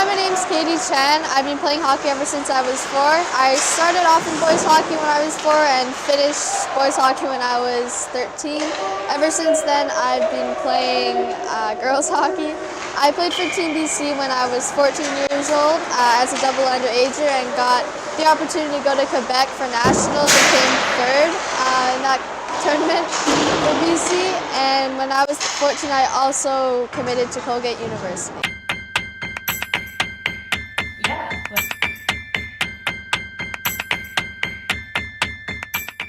Hi, my name's Katie Chen. I've been playing hockey ever since I was 4. I started off in boys hockey when I was 4 and finished boys hockey when I was 13. Ever since then, I've been playing girls hockey. I played for Team BC when I was 14 years old as a double underager and got the opportunity to go to Quebec for nationals and came third in that tournament for BC. And when I was 14, I also committed to Colgate University.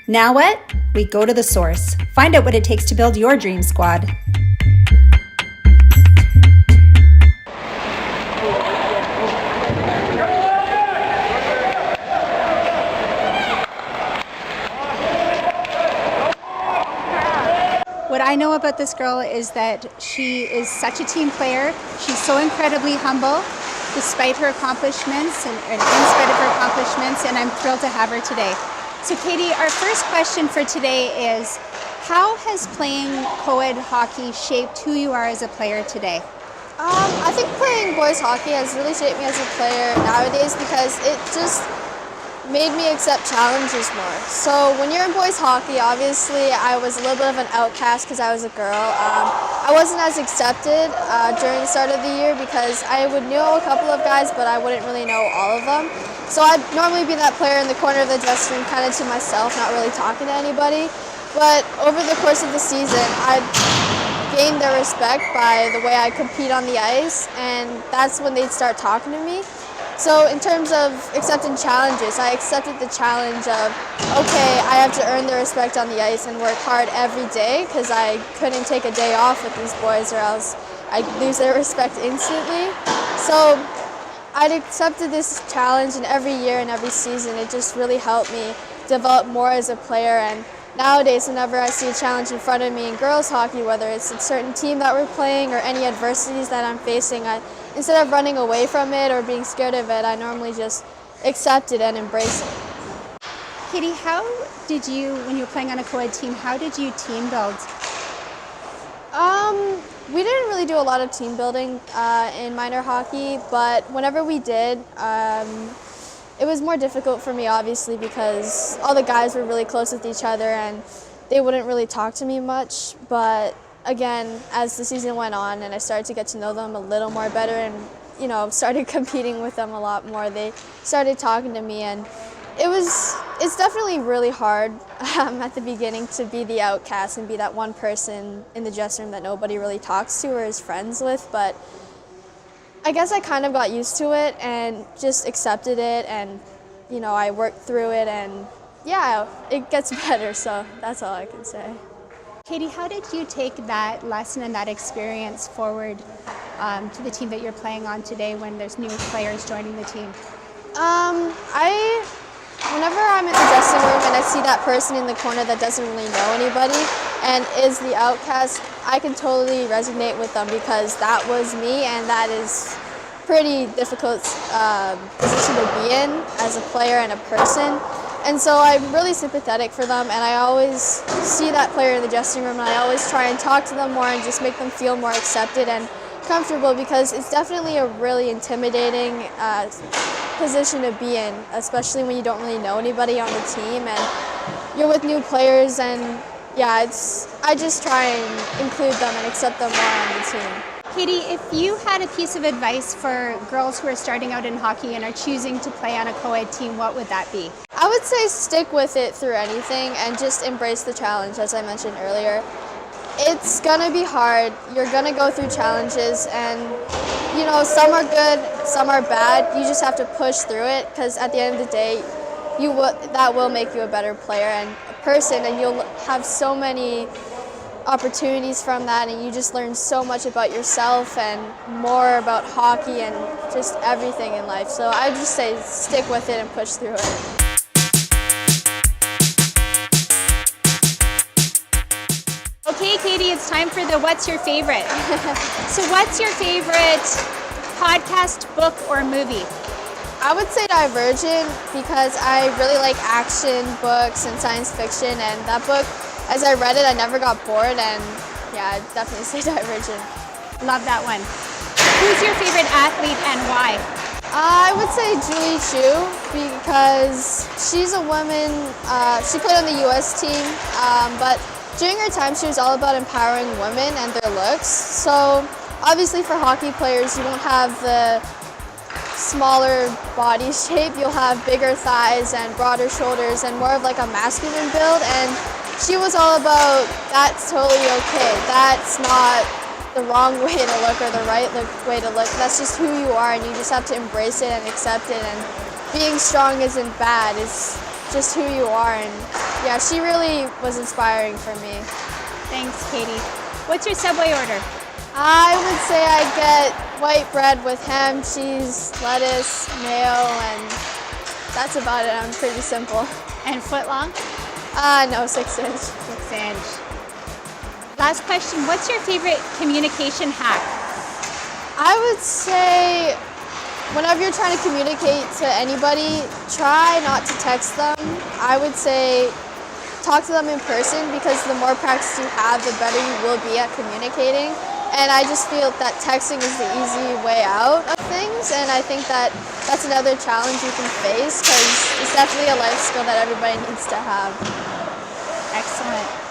Now what? We go to the source. Find out what it takes to build your dream squad. What I know about this girl is that she is such a team player. She's so incredibly humble despite her accomplishments and in spite of her accomplishments, and I'm thrilled to have her today. So Katie, our first question for today is, how has playing co-ed hockey shaped who you are as a player today? I think playing boys hockey has really shaped me as a player nowadays because it just made me accept challenges more. So when you're in boys hockey, obviously I was a little bit of an outcast because I was a girl. I wasn't as accepted during the start of the year because I would know a couple of guys, but I wouldn't really know all of them. So I'd normally be that player in the corner of the dressing room, kind of to myself, not really talking to anybody. But over the course of the season, I gained their respect by the way I compete on the ice, and that's when they'd start talking to me. So in terms of accepting challenges, I accepted the challenge of, okay, I have to earn their respect on the ice and work hard every day because I couldn't take a day off with these boys or else I'd lose their respect instantly. So I'd accepted this challenge, and every year and every season it just really helped me develop more as a player. And nowadays, whenever I see a challenge in front of me in girls hockey, whether it's a certain team that we're playing or any adversities that I'm facing, instead of running away from it or being scared of it, I normally just accept it and embrace it. Katie, how did you, when you were playing on a co-ed team, how did you team build? We didn't really do a lot of team building in minor hockey, but whenever we did, it was more difficult for me, obviously, because all the guys were really close with each other and they wouldn't really talk to me much. But again, as the season went on and I started to get to know them a little more better and, you know, started competing with them a lot more, they started talking to me, and it's definitely really hard at the beginning to be the outcast and be that one person in the dressing room that nobody really talks to or is friends with, but I guess I kind of got used to it and just accepted it, and, you know, I worked through it, and yeah, it gets better, so that's all I can say. Katie, how did you take that lesson and that experience forward to the team that you're playing on today when there's new players joining the team? Whenever I'm in the dressing room and I see that person in the corner that doesn't really know anybody and is the outcast, I can totally resonate with them because that was me, and that is pretty difficult position to be in as a player and a person. And so I'm really sympathetic for them, and I always see that player in the dressing room, and I always try and talk to them more and just make them feel more accepted and comfortable, because it's definitely a really intimidating position to be in, especially when you don't really know anybody on the team and you're with new players. And yeah, I just try and include them and accept them more on the team. Katie, if you had a piece of advice for girls who are starting out in hockey and are choosing to play on a co-ed team, what would that be? I would say stick with it through anything and just embrace the challenge, as I mentioned earlier. It's gonna be hard, you're gonna go through challenges, and you know, some are good, some are bad. You just have to push through it, because at the end of the day, that will make you a better player and a person, and you'll have so many opportunities from that, and you just learn so much about yourself and more about hockey and just everything in life. So I just say stick with it and push through it. Okay, Katie, it's time for the What's Your Favorite? So what's your favorite podcast, book, or movie? I would say Divergent, because I really like action books and science fiction, and that book, as I read it, I never got bored, and yeah, I'd definitely say Divergent. Love that one. Who's your favorite athlete and why? I would say Julie Chu because she's a woman. She played on the U.S. team, but during her time, she was all about empowering women and their looks. So obviously for hockey players, you won't have the smaller body shape. You'll have bigger thighs and broader shoulders and more of like a masculine build. And she was all about that's totally okay. That's not the wrong way to look or the right way to look. That's just who you are, and you just have to embrace it and accept it. And being strong isn't bad. It's just who you are. And yeah, she really was inspiring for me. Thanks, Katie. What's your Subway order? I would say I get white bread with ham, cheese, lettuce, mayo, and that's about it. I'm pretty simple. And footlong? No, 6-inch. 6-inch. Last question, what's your favorite communication hack? I would say whenever you're trying to communicate to anybody, try not to text them. I would say talk to them in person because the more practice you have, the better you will be at communicating. And I just feel that texting is the easy way out of things, and I think that that's another challenge you can face because it's definitely a life skill that everybody needs to have. Excellent.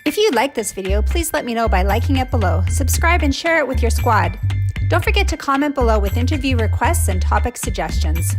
If you like this video, please let me know by liking it below, subscribe and share it with your squad. Don't forget to comment below with interview requests and topic suggestions.